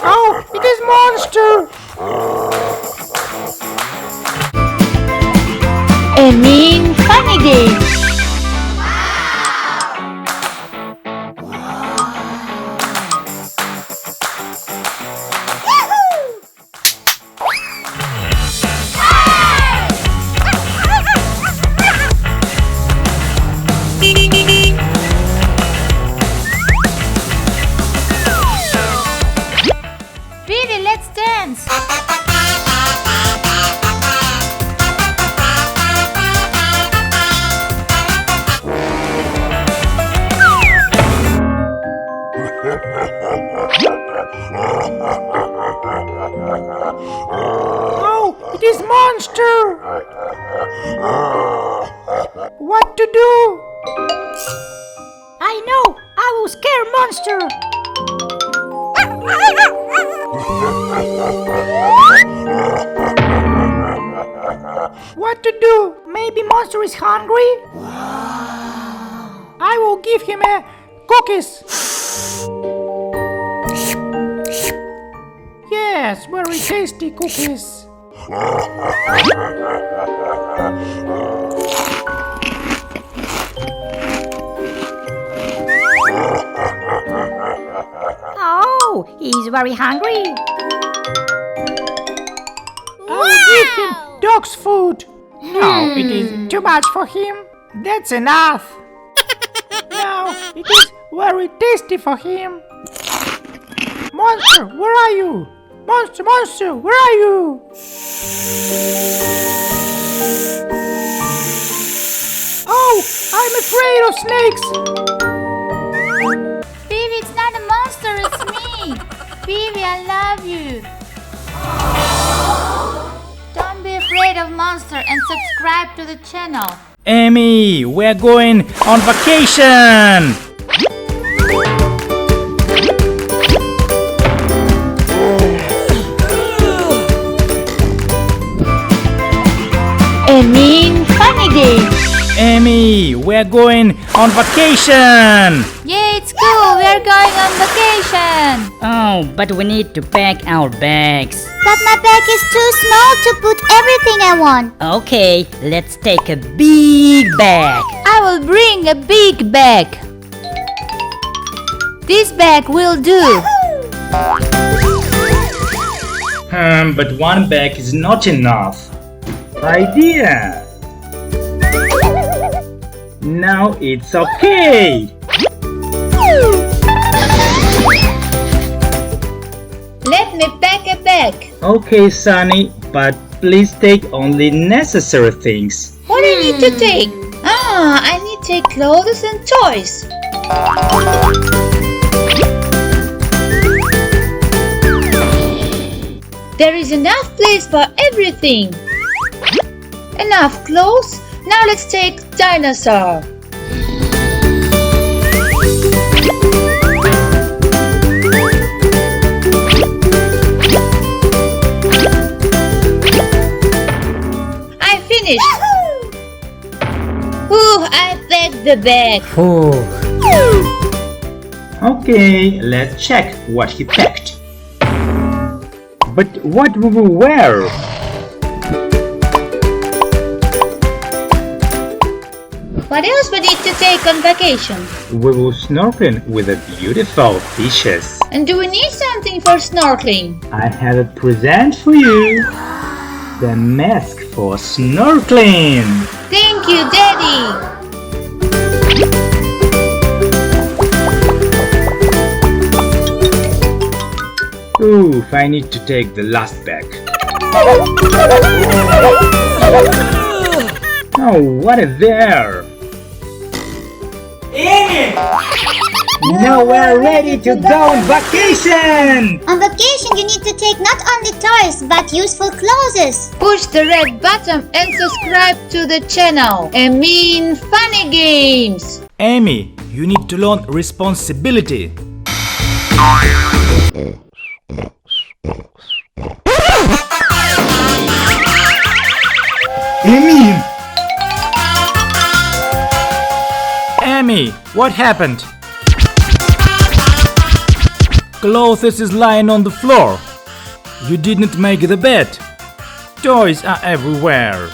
Oh, it is monster! Emin funny games. Vivi, let's dance! Oh, it is monster! What to do? I know! I will scare monster! What to do? Maybe monster is hungry? I will give him a cookies. Yes, very tasty cookies. Oh, he's very hungry. I will give him dog's food. No, it is too much for him. That's enough. Now, it is very tasty for him. Monster, where are you? Monster, monster, where are you? Oh, I'm afraid of snakes. Vivi, it's not a monster, it's me. Vivi, I love you. Don't be afraid of monster and subscribe to the channel. Amy, we're going on vacation! Emin funny games. Amy, we're going on vacation! Yeah, it's cool, we are going on vacation. Oh, but we need to pack our bags. But my bag is too small to put everything I want. Okay, let's take a big bag. I will bring a big bag. This bag will do. But one bag is not enough. Idea! Now it's okay! Let me pack a bag. Okay, Sunny, but please take only necessary things. What do you need to take? I need to take clothes and toys. There is enough place for everything. Enough clothes. Now let's take dinosaur. I finished. Ooh, I packed the bag. Okay, let's check what he packed. But what we will wear? What else we need to take on vacation? We will snorkel with the beautiful fishes. And do we need something for snorkeling? I have a present for you. The mask for snorkeling. Thank you, Daddy. Oof, I need to take the last bag. Oh, what is there? Emin! Now we're ready to go on vacation! On vacation, you need to take not only toys but useful clothes. Push the red button and subscribe to the channel. Emin Funny Games. Amy, you need to learn responsibility. Emin! Amy, what happened? Clothes is lying on the floor. You didn't make the bed. Toys are everywhere.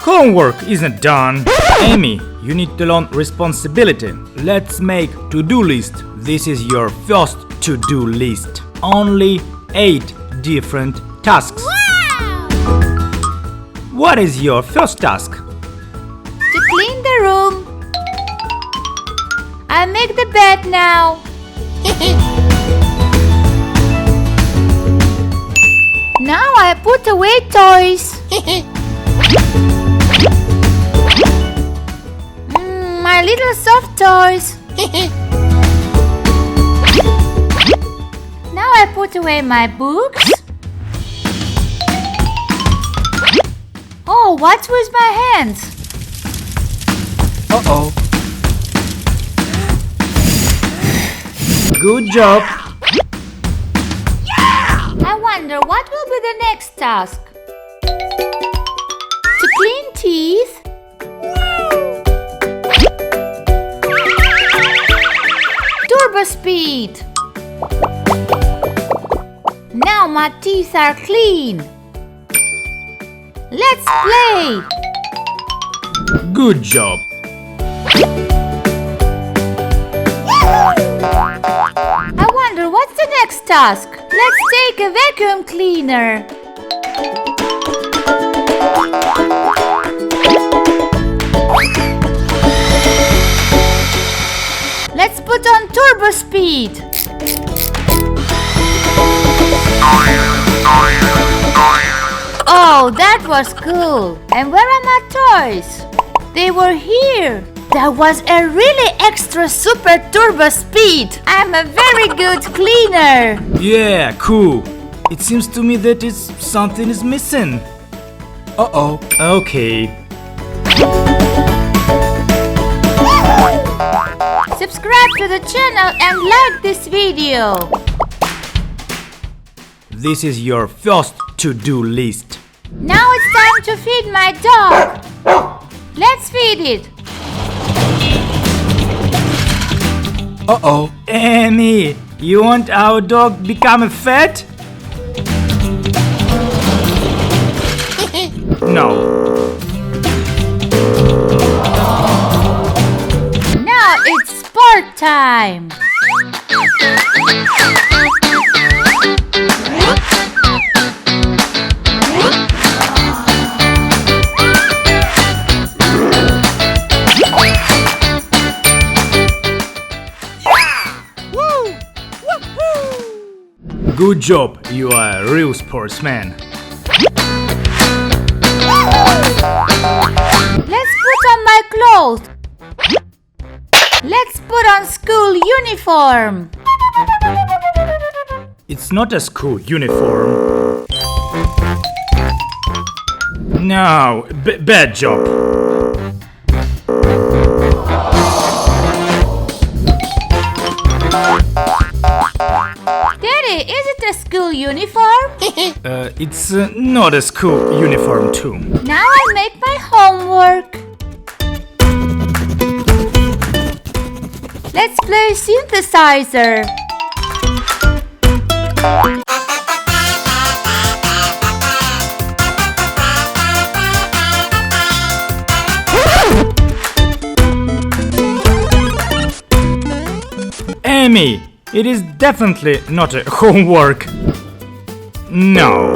Homework isn't done. Amy, you need to learn responsibility. Let's make to-do list. This is your first to-do list. Only 8 different tasks. What is your first task? To clean the room. I'll make the bed now. Now I put away toys. My little soft toys. Now I put away my books. Oh, what's with my hands? Uh-oh. Good job. I wonder what will be the next task. To clean teeth. Turbo speed. Now my teeth are clean. Let's play. Good job. I wonder what's the next task. Let's take a vacuum cleaner. Let's put on turbo speed. Oh, that was cool. And where are my toys? They were here. That was a really extra super turbo speed. I'm a very good cleaner. Yeah, cool. It seems to me that something is missing. Uh-oh. Okay. Subscribe to the channel and like this video. This is your first to-do list. Now it's time to feed my dog. Let's feed it. Uh-oh. Amy, you want our dog become fat? No. Now it's sport time. Good job. You are a real sportsman. Let's put on my clothes. Let's put on school uniform. It's not a school uniform. No, bad job. Daddy, is it a school uniform? It's not a school uniform too. Now I'll make my homework. Let's play synthesizer. Amy, it is definitely not a homework. No.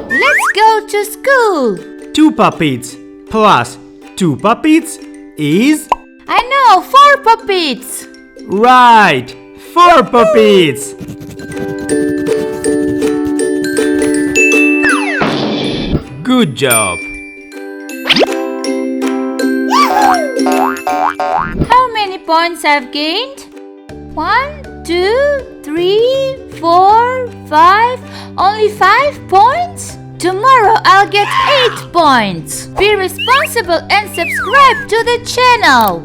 Let's go to school. 2 puppets plus 2 puppets is... I know, 4 puppets. Right, 4 puppets. Good job. How many points I've gained? 1, 2, 3, 4, 5. Only 5 points? Tomorrow I'll get 8 points. Be responsible and subscribe to the channel.